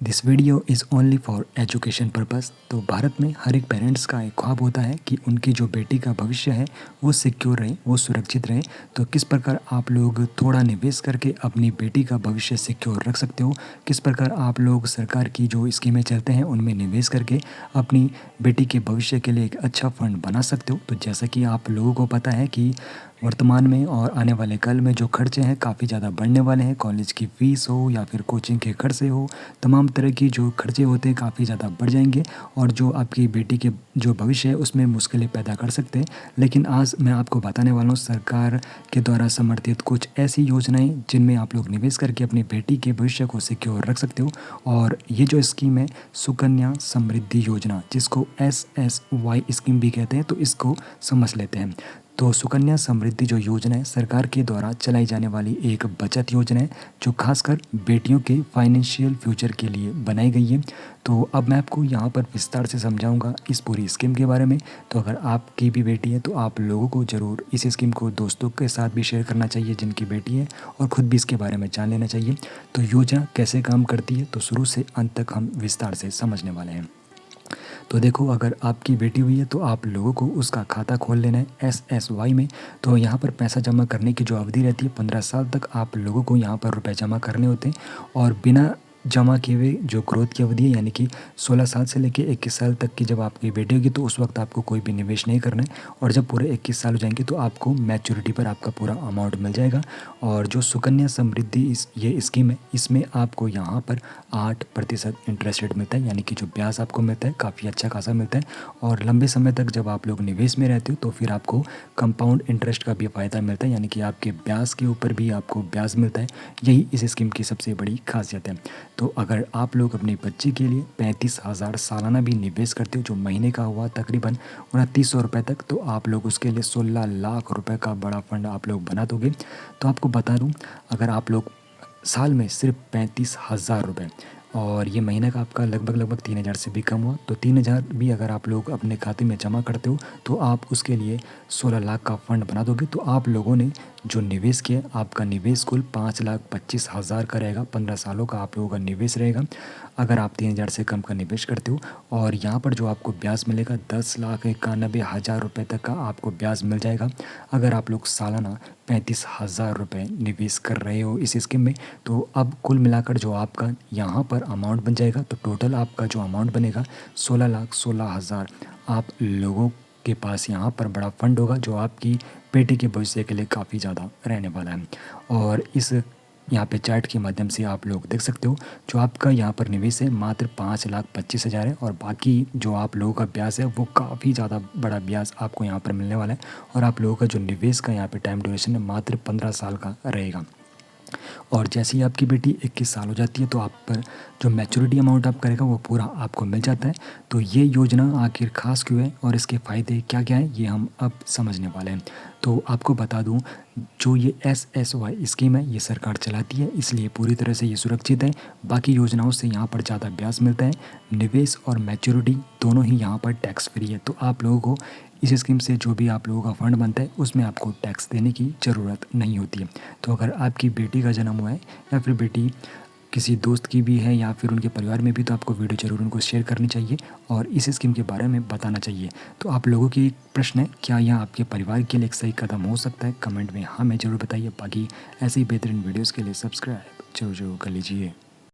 This video is only for education purpose. तो भारत में हर एक पेरेंट्स का एक ख्वाब होता है कि उनकी जो बेटी का भविष्य है वो सिक्योर रहे, वो सुरक्षित रहे। तो किस प्रकार आप लोग थोड़ा निवेश करके अपनी बेटी का भविष्य सिक्योर रख सकते हो, किस प्रकार आप लोग सरकार की जो स्कीमें चलते हैं उनमें निवेश करके अपनी बेटी के भविष्य के लिए एक अच्छा फंड बना सकते हो। तो जैसा कि आप लोगों को पता है कि वर्तमान में और आने वाले कल में जो खर्चे हैं काफ़ी ज़्यादा बढ़ने वाले हैं। कॉलेज की फ़ीस हो या फिर कोचिंग के खर्चे हो, तमाम तरह की जो खर्चे होते हैं काफ़ी ज़्यादा बढ़ जाएंगे और जो आपकी बेटी के जो भविष्य है उसमें मुश्किलें पैदा कर सकते हैं। लेकिन आज मैं आपको बताने वाला हूँ सरकार के द्वारा समर्थित कुछ ऐसी योजनाएं जिनमें आप लोग निवेश करके अपनी बेटी के भविष्य को सिक्योर रख सकते हो। और ये जो स्कीम है सुकन्या समृद्धि योजना, जिसको SSY स्कीम भी कहते हैं, तो इसको समझ लेते हैं। तो सुकन्या समृद्धि जो योजना है सरकार के द्वारा चलाई जाने वाली एक बचत योजना है जो खासकर बेटियों के फाइनेंशियल फ्यूचर के लिए बनाई गई है। तो अब मैं आपको यहाँ पर विस्तार से समझाऊंगा इस पूरी स्कीम के बारे में। तो अगर आपकी भी बेटी है तो आप लोगों को ज़रूर इस स्कीम को दोस्तों के साथ भी शेयर करना चाहिए जिनकी बेटी है, और ख़ुद भी इसके बारे में जान लेना चाहिए। तो योजना कैसे काम करती है तो शुरू से अंत तक हम विस्तार से समझने वाले हैं। तो देखो, अगर आपकी बेटी हुई है तो आप लोगों को उसका खाता खोल लेना है SSY में। तो यहाँ पर पैसा जमा करने की जो अवधि रहती है 15 साल तक आप लोगों को यहाँ पर रुपए जमा करने होते हैं। और बिना जमा किए हुए जो ग्रोथ की अवधि है यानी कि 16 साल से लेकर 21 साल तक की जब आपकी बेटी होगी तो उस वक्त आपको कोई भी निवेश नहीं करना है। और जब पूरे 21 साल हो जाएंगे तो आपको मैच्योरिटी पर आपका पूरा अमाउंट मिल जाएगा। और जो सुकन्या समृद्धि ये स्कीम है इसमें आपको यहाँ पर 8% इंटरेस्ट रेट मिलता है, यानी कि जो ब्याज आपको मिलता है काफ़ी अच्छा खासा मिलता है। और लंबे समय तक जब आप लोग निवेश में रहते हो तो फिर आपको कंपाउंड इंटरेस्ट का भी फ़ायदा मिलता है, यानी कि आपके ब्याज के ऊपर भी आपको ब्याज मिलता है। यही इस स्कीम की सबसे बड़ी खासियत है। तो अगर आप लोग अपने बच्चे के लिए 35,000 सालाना भी निवेश करते हो जो महीने का हुआ तकरीबन 2900 रुपये तक, तो आप लोग उसके लिए 16 लाख रुपए का बड़ा फंड आप लोग बना दोगे। तो आपको बता दूं, अगर आप लोग साल में सिर्फ 35,000 रुपये और ये महीने का आपका लगभग 3,000 से भी कम हुआ, तो 3,000 भी अगर आप लोग अपने खाते में जमा करते हो तो आप उसके लिए 16 लाख का फंड बना दोगे। तो आप लोगों ने जो निवेश किया आपका निवेश कुल 5,25,000 का रहेगा। 15 सालों का आप लोगों का निवेश रहेगा अगर आप 3,000 से कम का निवेश करते हो। और यहाँ पर जो आपको ब्याज मिलेगा 10,91,000 रुपये तक का आपको ब्याज मिल जाएगा अगर आप लोग सालाना 35,000 रुपये निवेश कर रहे हो इस स्कीम में। तो अब कुल मिलाकर जो आपका यहाँ पर अमाउंट बन जाएगा, तो टोटल आपका जो अमाउंट बनेगा 16,16,000 आप लोगों के पास यहाँ पर बड़ा फंड होगा जो आपकी बेटी के भविष्य के लिए काफ़ी ज़्यादा रहने वाला है। और इस यहाँ पे चार्ट के माध्यम से आप लोग देख सकते हो जो आपका यहाँ पर निवेश है मात्र 5,25,000 है, और बाकी जो आप लोगों का ब्याज है वो काफ़ी ज़्यादा बड़ा ब्याज आपको यहाँ पर मिलने वाला है। और आप लोगों का जो निवेश का यहाँ पे टाइम ड्यूरेशन है मात्र 15 साल का रहेगा। और जैसे ही आपकी बेटी 21 साल हो जाती है तो आप पर जो मैच्योरिटी अमाउंट आप करेगा वो पूरा आपको मिल जाता है। तो ये योजना आखिर खास क्यों है और इसके फ़ायदे क्या क्या हैं ये हम अब समझने वाले हैं। तो आपको बता दूं, जो ये SSY स्कीम है ये सरकार चलाती है इसलिए पूरी तरह से ये सुरक्षित है। बाकी योजनाओं से यहाँ पर ज़्यादा ब्याज मिलता है। निवेश और मैच्योरिटी दोनों ही यहाँ पर टैक्स फ्री है। तो आप लोगों को इस स्कीम से जो भी आप लोगों का फंड बनता है उसमें आपको टैक्स देने की ज़रूरत नहीं होती है। तो अगर आपकी बेटी का जन्म हुआ है या फिर बेटी किसी दोस्त की भी है या फिर उनके परिवार में भी, तो आपको वीडियो ज़रूर उनको शेयर करनी चाहिए और इस स्कीम के बारे में बताना चाहिए। तो आप लोगों की प्रश्न है, क्या यह आपके परिवार के लिए एक सही कदम हो सकता है? कमेंट में हाँ में ज़रूर बताइए। बाकी ऐसे ही बेहतरीन वीडियोज़ के लिए सब्सक्राइब जरूर कर लीजिए।